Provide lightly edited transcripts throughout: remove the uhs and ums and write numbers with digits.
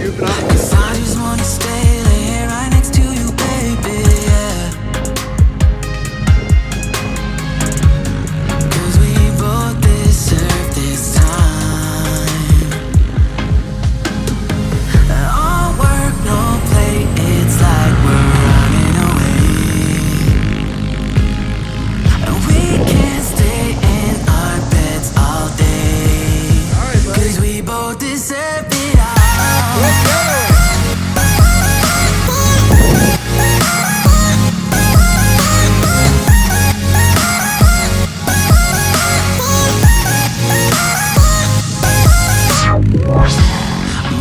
'Cause I just wanna stay here right next to you, baby, yeah. 'Cause we both deserve this time. All work, no play, it's like we're running away. We can't stay in our beds all day. 'Cause we both deserve it all.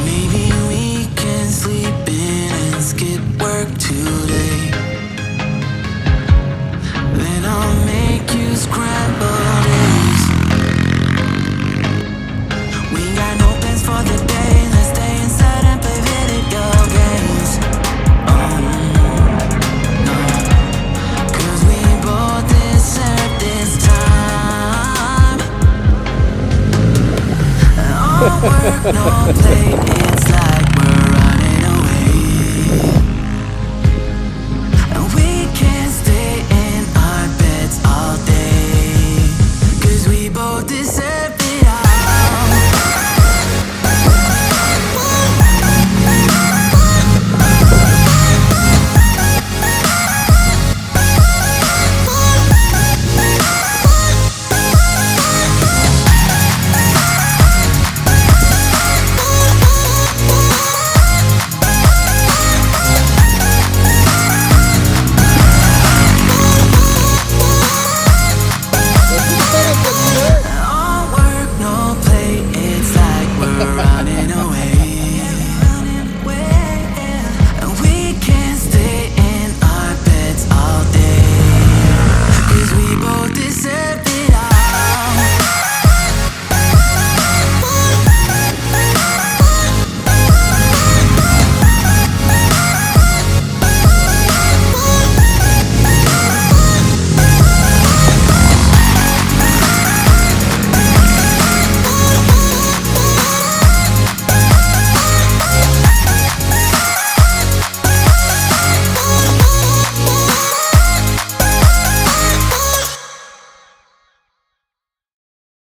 Maybe we can sleep in and skip work today. Then I'll make you scrambled eggs. We got no plans for the day. Let's stay inside and play video games. No, 'cause we both deserve this time. All work, no play, it's like we're running away.